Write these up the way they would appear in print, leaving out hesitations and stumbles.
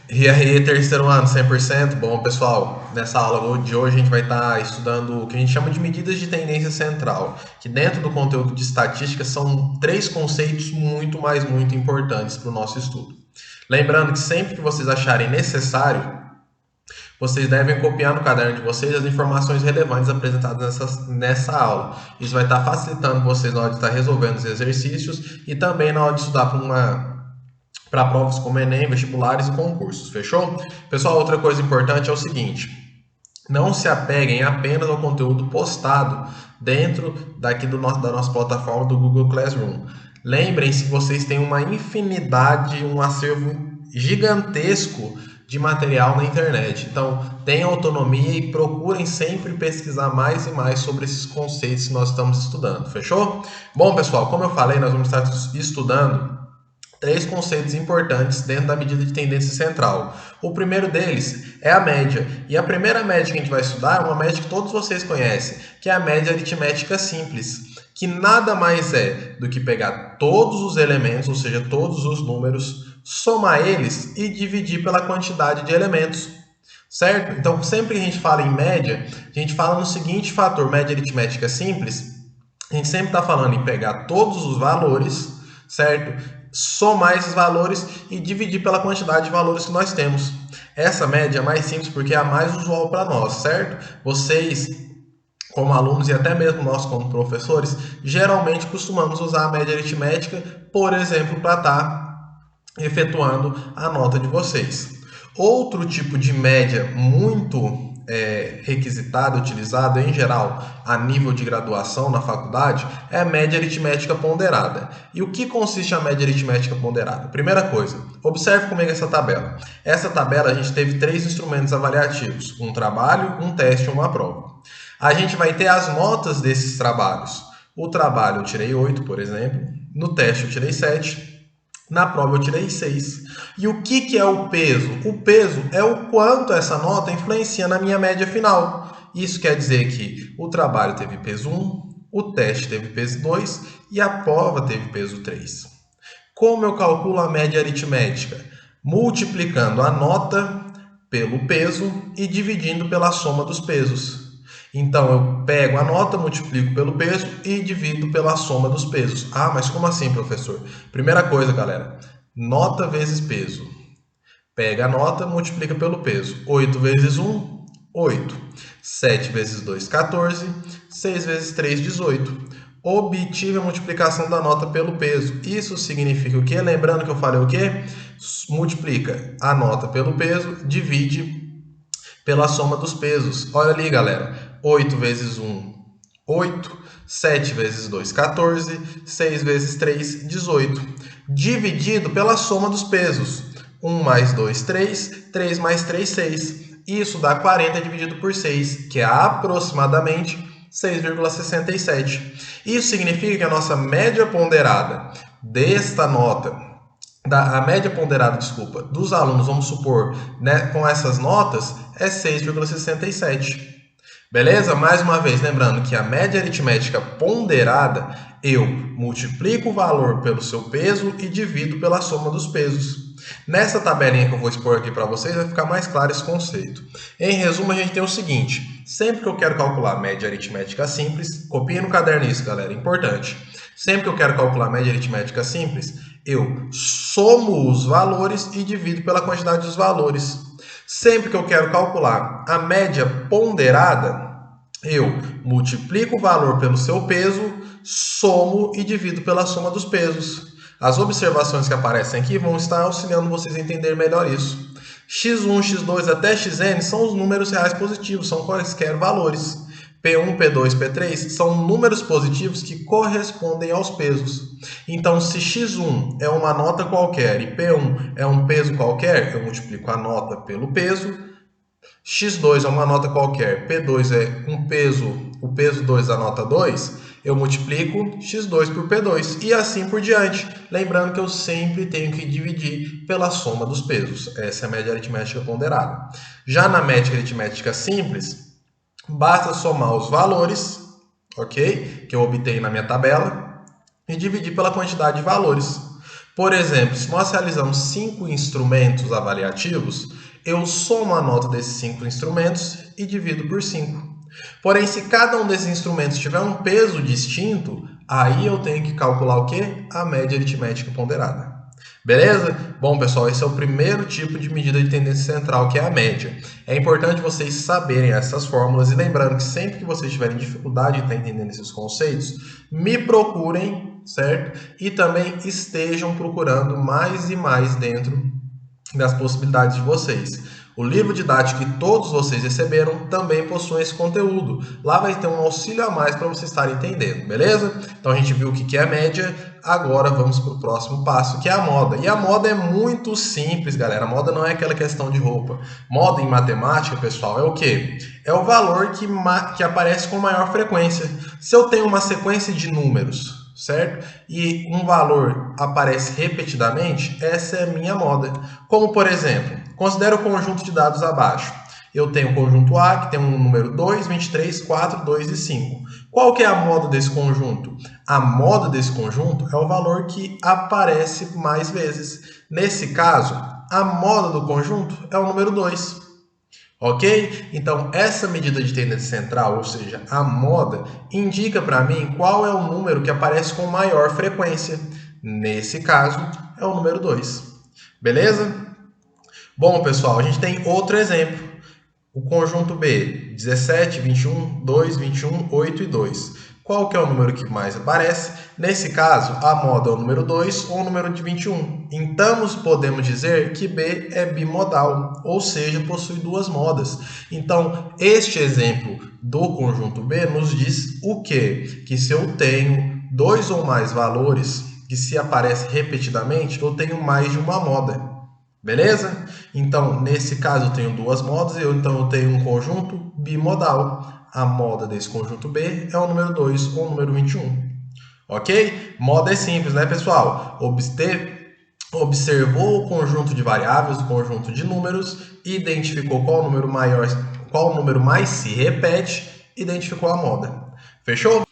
E aí, terceiro ano, 100%? Bom, pessoal, nessa aula de hoje a gente vai estar estudando o que a gente chama de medidas de tendência central, que dentro do conteúdo de estatística são três conceitos muito importantes para o nosso estudo. Lembrando que sempre que vocês acharem necessário, vocês devem copiar no caderno de vocês as informações relevantes apresentadas nessa aula. Isso vai estar facilitando vocês na hora de estar resolvendo os exercícios e também na hora de estudar para provas como Enem, vestibulares e concursos, fechou? Pessoal, outra coisa importante é o seguinte: não se apeguem apenas ao conteúdo postado dentro da nossa plataforma do Google Classroom. Lembrem-se que vocês têm uma infinidade, um acervo gigantesco de material na internet. Então, tenham autonomia e procurem sempre pesquisar mais e mais sobre esses conceitos que nós estamos estudando, fechou? Bom, pessoal, como eu falei, nós vamos estar estudando três conceitos importantes dentro da medida de tendência central. O primeiro deles é a média. E a primeira média que a gente vai estudar é uma média que todos vocês conhecem, que é a média aritmética simples, que nada mais é do que pegar todos os elementos, ou seja, todos os números, somar eles e dividir pela quantidade de elementos. Certo? Então, sempre que a gente fala em média, a gente fala no seguinte fator, média aritmética simples, a gente sempre está falando em pegar todos os valores, certo? Somar esses valores e dividir pela quantidade de valores que nós temos. Essa média é mais simples porque é a mais usual para nós, certo? Vocês, como alunos e até mesmo nós como professores, geralmente costumamos usar a média aritmética, por exemplo, para estar efetuando a nota de vocês. Outro tipo de média muito requisitado, utilizado em geral a nível de graduação na faculdade, é a média aritmética ponderada. E o que consiste a média aritmética ponderada? Primeira coisa, observe comigo essa tabela. Essa tabela a gente teve três instrumentos avaliativos, um trabalho, um teste e uma prova. A gente vai ter as notas desses trabalhos. O trabalho eu tirei 8, por exemplo, no teste eu tirei 7, na prova eu tirei 6. E o que é o peso? O peso é o quanto essa nota influencia na minha média final. Isso quer dizer que o trabalho teve peso 1, o teste teve peso 2 e a prova teve peso 3. Como eu calculo a média aritmética? Multiplicando a nota pelo peso e dividindo pela soma dos pesos. Então, eu pego a nota, multiplico pelo peso e divido pela soma dos pesos. Ah, mas como assim, professor? Primeira coisa, galera, nota vezes peso. Pega a nota, multiplica pelo peso. 8 vezes 1, 8. 7 vezes 2, 14. 6 vezes 3, 18. Obtive a multiplicação da nota pelo peso. Isso significa o quê? Lembrando que eu falei o quê? Multiplica a nota pelo peso, divide pela soma dos pesos. Olha ali, galera. 8 vezes 1, 8. 7 vezes 2, 14. 6 vezes 3, 18. Dividido pela soma dos pesos. 1 mais 2, 3. 3 mais 3, 6. Isso dá 40 dividido por 6, que é aproximadamente 6,67. Isso significa que a nossa média ponderada desta nota, a média ponderada, desculpa, dos alunos, vamos supor, né, com essas notas, é 6,67. Beleza? Mais uma vez, lembrando que a média aritmética ponderada, eu multiplico o valor pelo seu peso e divido pela soma dos pesos. Nessa tabelinha que eu vou expor aqui para vocês, vai ficar mais claro esse conceito. Em resumo, a gente tem o seguinte: sempre que eu quero calcular a média aritmética simples, copie no caderno isso, galera, importante. Sempre que eu quero calcular a média aritmética simples, eu somo os valores e divido pela quantidade dos valores. Sempre que eu quero calcular a média ponderada, eu multiplico o valor pelo seu peso, somo e divido pela soma dos pesos. As observações que aparecem aqui vão estar auxiliando vocês a entender melhor isso. x1, x2 até xn são os números reais positivos, são quaisquer valores. P1, P2, P3 são números positivos que correspondem aos pesos. Então, se x1 é uma nota qualquer e P1 é um peso qualquer, eu multiplico a nota pelo peso. x2 é uma nota qualquer, P2 é um peso, o peso 2 da nota 2, eu multiplico x2 por P2 e assim por diante. Lembrando que eu sempre tenho que dividir pela soma dos pesos. Essa é a média aritmética ponderada. Já na média aritmética simples, basta somar os valores, ok? Que eu obtenho na minha tabela e dividir pela quantidade de valores. Por exemplo, se nós realizamos 5 instrumentos avaliativos, eu somo a nota desses 5 instrumentos e divido por 5. Porém, se cada um desses instrumentos tiver um peso distinto, aí eu tenho que calcular o quê? A média aritmética ponderada. Beleza? Bom, pessoal, esse é o primeiro tipo de medida de tendência central, que é a média. É importante vocês saberem essas fórmulas e lembrando que sempre que vocês tiverem dificuldade de estar entendendo esses conceitos, me procurem, certo? E também estejam procurando mais e mais dentro das possibilidades de vocês. O livro didático que todos vocês receberam também possui esse conteúdo. Lá vai ter um auxílio a mais para vocês estarem entendendo, beleza? Então a gente viu o que é a média, agora vamos para o próximo passo, que é a moda. E a moda é muito simples, galera. A moda não é aquela questão de roupa. Moda em matemática, pessoal, é o quê? É o valor que aparece com maior frequência. Se eu tenho uma sequência de números, certo? E um valor aparece repetidamente, essa é a minha moda. Como, por exemplo, considere o conjunto de dados abaixo. Eu tenho o conjunto A, que tem um número 2, 23, 4, 2 e 5. Qual que é a moda desse conjunto? A moda desse conjunto é o valor que aparece mais vezes. Nesse caso, a moda do conjunto é o número 2. Ok? Então, essa medida de tendência central, ou seja, a moda, indica para mim qual é o número que aparece com maior frequência. Nesse caso, é o número 2. Beleza? Bom, pessoal, a gente tem outro exemplo. O conjunto B, 17, 21, 2, 21, 8 e 2. Qual que é o número que mais aparece? Nesse caso, a moda é o número 2 ou o número de 21. Então, podemos dizer que B é bimodal, ou seja, possui duas modas. Então, este exemplo do conjunto B nos diz o quê? Que se eu tenho dois ou mais valores que se aparecem repetidamente, eu tenho mais de uma moda. Beleza? Então, nesse caso, eu tenho duas modas, então eu tenho um conjunto bimodal. A moda desse conjunto B é o número 2 ou o número 21. Ok? Moda é simples, né, pessoal? Observou o conjunto de variáveis, o conjunto de números, identificou qual número mais se repete, identificou a moda. Fechou?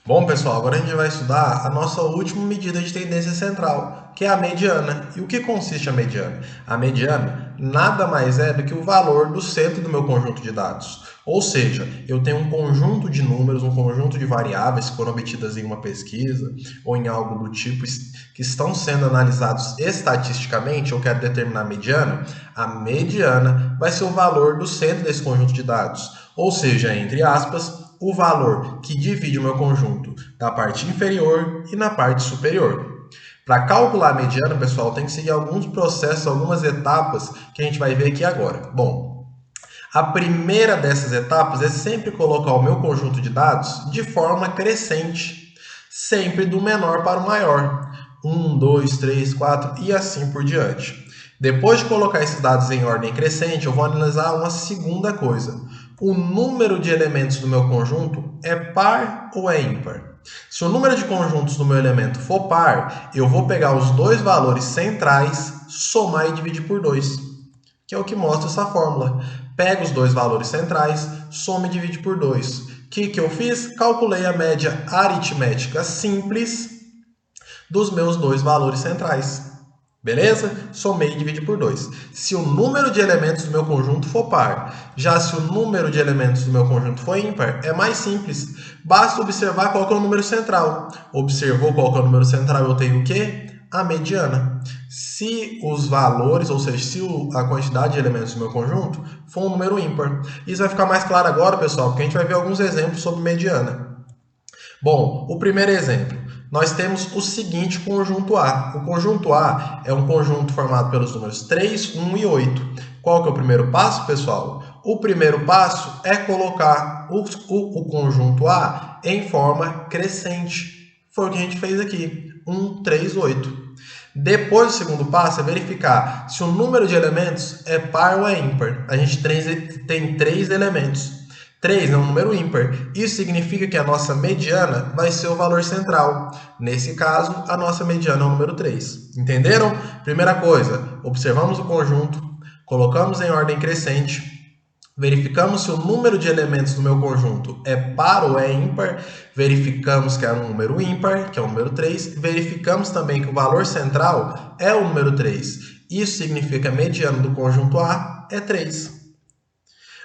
Bom, pessoal, agora a gente vai estudar a nossa última medida de tendência central, que é a mediana. E o que consiste a mediana? A mediana nada mais é do que o valor do centro do meu conjunto de dados. Ou seja, eu tenho um conjunto de números, um conjunto de variáveis que foram obtidas em uma pesquisa ou em algo do tipo que estão sendo analisados estatisticamente. Eu quero determinar a mediana. A mediana vai ser o valor do centro desse conjunto de dados. Ou seja, entre aspas, o valor que divide o meu conjunto da parte inferior e na parte superior. Para calcular a mediana, pessoal, tem que seguir alguns processos, algumas etapas que a gente vai ver aqui agora. Bom, a primeira dessas etapas é sempre colocar o meu conjunto de dados de forma crescente, sempre do menor para o maior. 1, 2, 3, 4 e assim por diante. Depois de colocar esses dados em ordem crescente, eu vou analisar uma segunda coisa. O número de elementos do meu conjunto é par ou é ímpar? Se o número de conjuntos do meu elemento for par, eu vou pegar os dois valores centrais, somar e dividir por 2, que é o que mostra essa fórmula. Pego os dois valores centrais, soma e divide por 2. O que eu fiz? Calculei a média aritmética simples dos meus dois valores centrais. Beleza? Somei e dividi por 2. Se o número de elementos do meu conjunto for par, já se o número de elementos do meu conjunto for ímpar, é mais simples. Basta observar qual que é o número central. Observou qual que é o número central, eu tenho o quê? A mediana. Se os valores, ou seja, se a quantidade de elementos do meu conjunto for um número ímpar. Isso vai ficar mais claro agora, pessoal, porque a gente vai ver alguns exemplos sobre mediana. Bom, o primeiro exemplo. Nós temos o seguinte conjunto A. O conjunto A é um conjunto formado pelos números 3, 1 e 8. Qual que é o primeiro passo, pessoal? O primeiro passo é colocar o conjunto A em forma crescente. Foi o que a gente fez aqui. 1, 3, 8. Depois, o segundo passo é verificar se o número de elementos é par ou é ímpar. A gente tem 3 elementos. 3 é um número ímpar. Isso significa que a nossa mediana vai ser o valor central. Nesse caso, a nossa mediana é o número 3. Entenderam? Primeira coisa, observamos o conjunto, colocamos em ordem crescente, Verificamos se o número de elementos do meu conjunto é par ou é ímpar. Verificamos que é um número ímpar, que é o número 3. Verificamos também que o valor central é o número 3. Isso significa que a mediana do conjunto A é 3.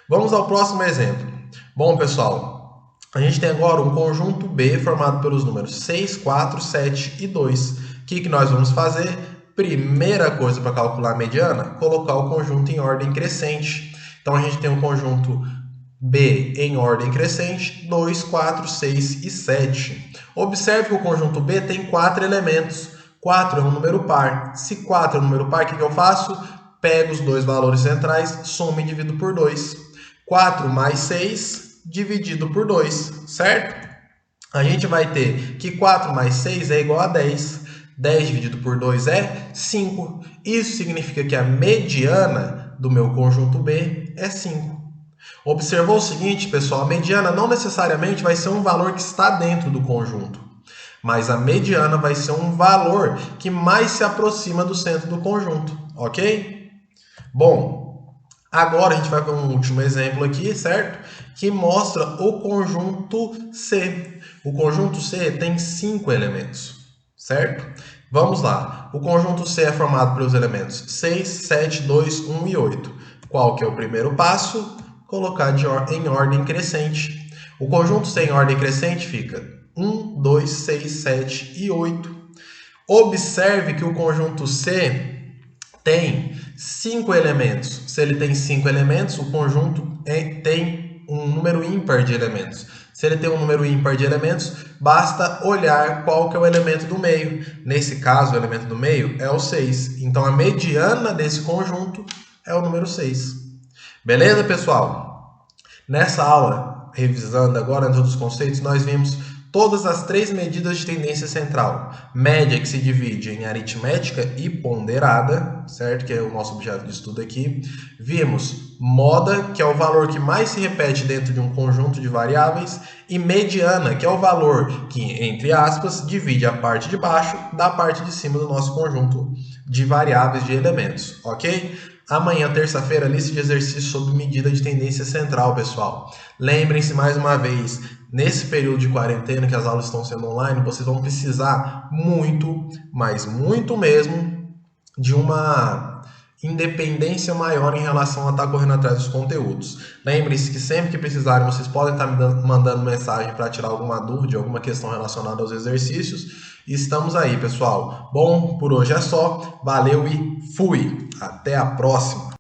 Vamos ao próximo exemplo. Bom, pessoal, a gente tem agora um conjunto B formado pelos números 6, 4, 7 e 2. O que nós vamos fazer? Primeira coisa para calcular a mediana, colocar o conjunto em ordem crescente. Então, a gente tem um conjunto B em ordem crescente, 2, 4, 6 e 7. Observe que o conjunto B tem 4 elementos. 4 é um número par. Se 4 é um número par, o que eu faço? Pego os dois valores centrais, somo e divido por 2. 4 mais 6 dividido por 2, certo? A gente vai ter que 4 mais 6 é igual a 10. 10 dividido por 2 é 5. Isso significa que a mediana do meu conjunto B é 5. Observou o seguinte, pessoal? A mediana não necessariamente vai ser um valor que está dentro do conjunto, mas a mediana vai ser um valor que mais se aproxima do centro do conjunto, ok? Bom, agora a gente vai para um último exemplo aqui, certo? Que mostra o conjunto C. O conjunto C tem 5 elementos, certo? Vamos lá. O conjunto C é formado pelos elementos 6, 7, 2, 1 e 8. Qual que é o primeiro passo? Colocar em ordem crescente. O conjunto C em ordem crescente fica 1, 2, 6, 7 e 8. Observe que o conjunto C tem 5 elementos. Se ele tem 5 elementos, o conjunto tem um número ímpar de elementos. Se ele tem um número ímpar de elementos, basta olhar qual que é o elemento do meio. Nesse caso, o elemento do meio é o 6. Então, a mediana desse conjunto é o número 6. Beleza, pessoal? Nessa aula, revisando agora todos os conceitos, nós vimos todas as 3 medidas de tendência central. Média, que se divide em aritmética e ponderada, certo? Que é o nosso objeto de estudo aqui. Vimos moda, que é o valor que mais se repete dentro de um conjunto de variáveis. E mediana, que é o valor que, entre aspas, divide a parte de baixo da parte de cima do nosso conjunto de variáveis de elementos, ok? Amanhã, terça-feira, lista de exercícios sobre medida de tendência central, pessoal. Lembrem-se mais uma vez, nesse período de quarentena que as aulas estão sendo online, vocês vão precisar muito, mas muito mesmo, de uma independência maior em relação a estar correndo atrás dos conteúdos. Lembrem-se que sempre que precisarem, vocês podem estar me mandando mensagem para tirar alguma dúvida, alguma questão relacionada aos exercícios. E estamos aí, pessoal. Bom, por hoje é só. Valeu e fui! Até a próxima!